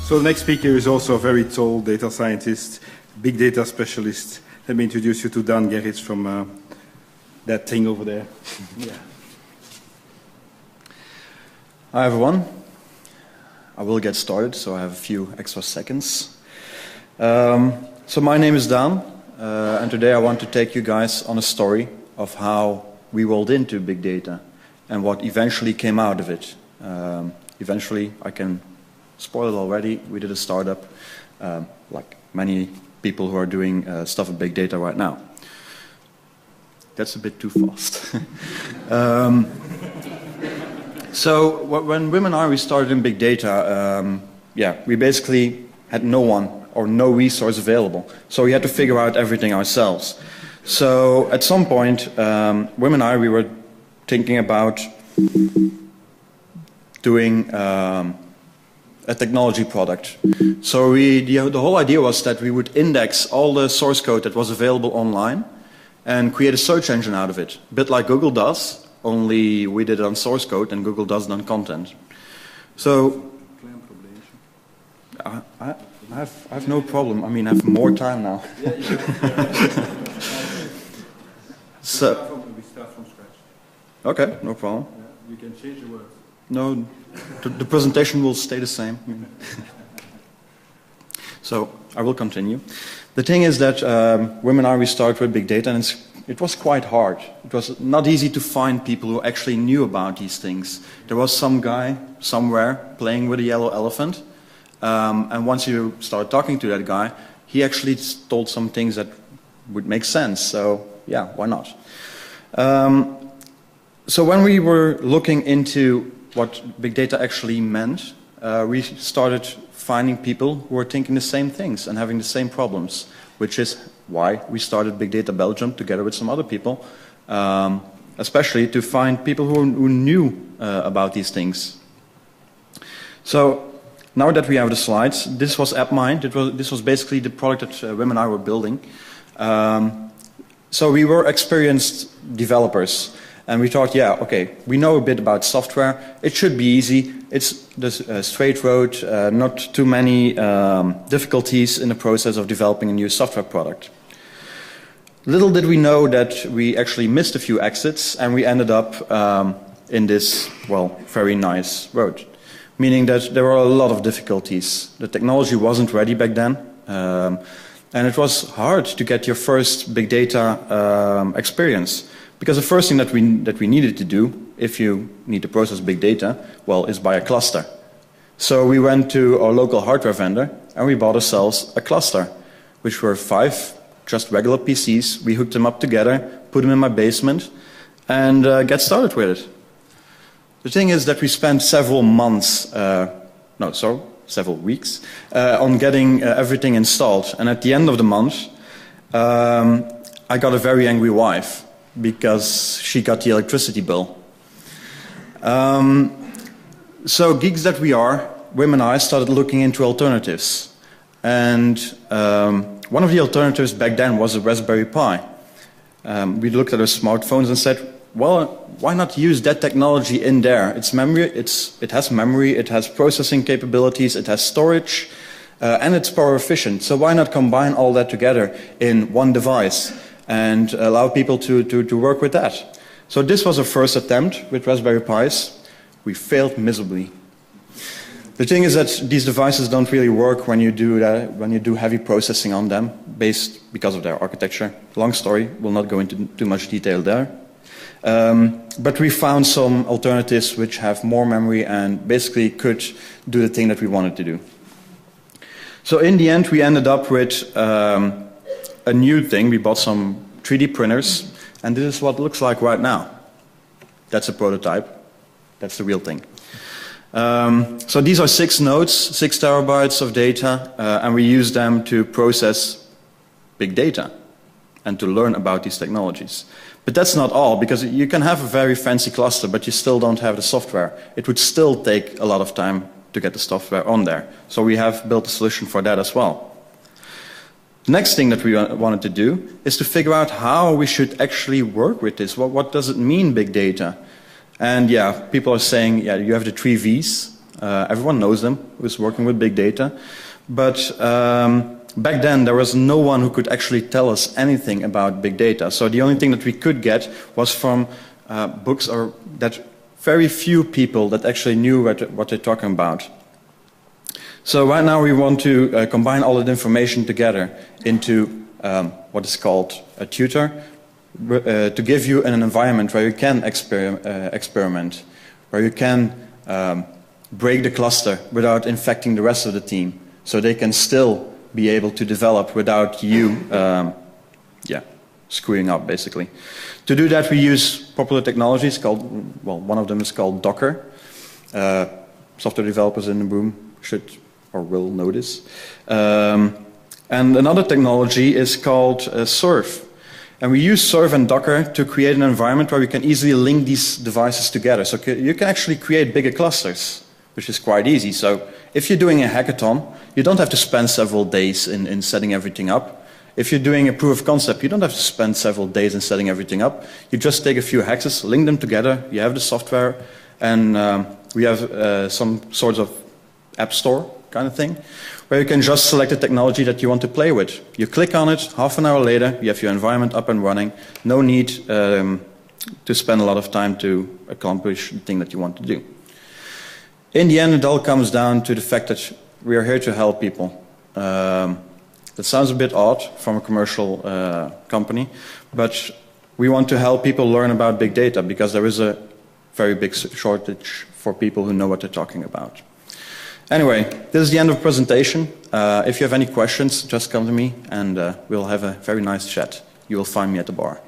So the next speaker is also a very tall data scientist, big data specialist. Let me introduce you to Daan Gerits from that thing over there. Yeah. Hi everyone. I will get started, so I have a few extra seconds. So my name is Daan, and today I want to take you guys on a story of how we rolled into big data and what eventually came out of it. Eventually, I can spoil it already, we did a startup, like many people who are doing stuff with big data right now. That's a bit too fast. So when Wim and I we started in big data, we basically had no one or no resource available. So we had to figure out everything ourselves. So at some point, Wim and I we were thinking about doing a technology product. So the whole idea was that we would index all the source code that was available online and create a search engine out of it. A bit like Google does, only we did it on source code and Google does it on content. So I have no problem. I mean, I have more time now. So We start from scratch. okay, no problem. You can change the words. No, the presentation will stay the same. So I will continue. The thing is that Wim and I we started with big data, and it was quite hard. It was not easy to find people who actually knew about these things. There was some guy somewhere playing with a yellow elephant, and once you start talking to that guy, he actually told some things that would make sense. So yeah, why not? So when we were looking into what big data actually meant, we started finding people who were thinking the same things and having the same problems, which is why we started Big Data Belgium together with some other people, especially to find people who knew about these things. So now that we have the slides, this was AppMind. This was basically the product that Wim and I were building. So we were experienced developers. And we thought, yeah, okay, we know a bit about software. It should be easy. It's the straight road, not too many difficulties in the process of developing a new software product. Little did we know that we actually missed a few exits and we ended up in this, well, very nice road. Meaning that there were a lot of difficulties. The technology wasn't ready back then. And it was hard to get your first big data experience. Because the first thing that we needed to do, if you need to process big data, well, is buy a cluster. So we went to our local hardware vendor and we bought ourselves a cluster, which were 5 just regular PCs. We hooked them up together, put them in my basement, and get started with it. The thing is that we spent several months, several weeks, on getting everything installed. And at the end of the month, I got a very angry wife, because she got the electricity bill. So geeks that we are, Wim and I started looking into alternatives. And one of the alternatives back then was a Raspberry Pi. We looked at our smartphones and said, well, why not use that technology in there? It's memory, it has memory, it has processing capabilities, it has storage, and it's power efficient. So why not combine all that together in one device and allow people to work with that? So this was our first attempt with Raspberry Pis. We failed miserably. The thing is that these devices don't really work when you do heavy processing on them, because of their architecture. Long story, we'll not go into too much detail there. But we found some alternatives which have more memory and basically could do the thing that we wanted to do. So in the end, we ended up with a new thing. We bought some 3D printers, and this is what it looks like right now. That's a prototype. That's the real thing. So these are 6 nodes, 6 terabytes of data, and we use them to process big data and to learn about these technologies. But that's not all, because you can have a very fancy cluster, but you still don't have the software. It would still take a lot of time to get the software on there. So we have built a solution for that as well. The next thing that we wanted to do is to figure out how we should actually work with this. What does it mean, big data? And yeah, people are saying, yeah, you have the 3 V's. Everyone knows them who's working with big data. But back then, there was no one who could actually tell us anything about big data. So the only thing that we could get was from books, or that very few people that actually knew what they're talking about. So right now we want to combine all that information together into what is called a tutor, to give you an environment where you can experiment, where you can break the cluster without infecting the rest of the team, so they can still be able to develop without you screwing up, basically. To do that, we use popular technologies called, well, one of them is called Docker. Software developers in the room should or will know this. And another technology is called Serve. And we use Serve and Docker to create an environment where we can easily link these devices together. So you can actually create bigger clusters, which is quite easy. So if you're doing a hackathon, you don't have to spend several days in setting everything up. If you're doing a proof of concept, you don't have to spend several days in setting everything up. You just take a few hexes, link them together, you have the software, and we have some sorts of app store kind of thing, where you can just select the technology that you want to play with. You click on it, half an hour later, you have your environment up and running. No need to spend a lot of time to accomplish the thing that you want to do. In the end, it all comes down to the fact that we are here to help people. That sounds a bit odd from a commercial company, but we want to help people learn about big data because there is a very big shortage for people who know what they're talking about. Anyway, this is the end of the presentation. If you have any questions, just come to me and we'll have a very nice chat. You will find me at the bar.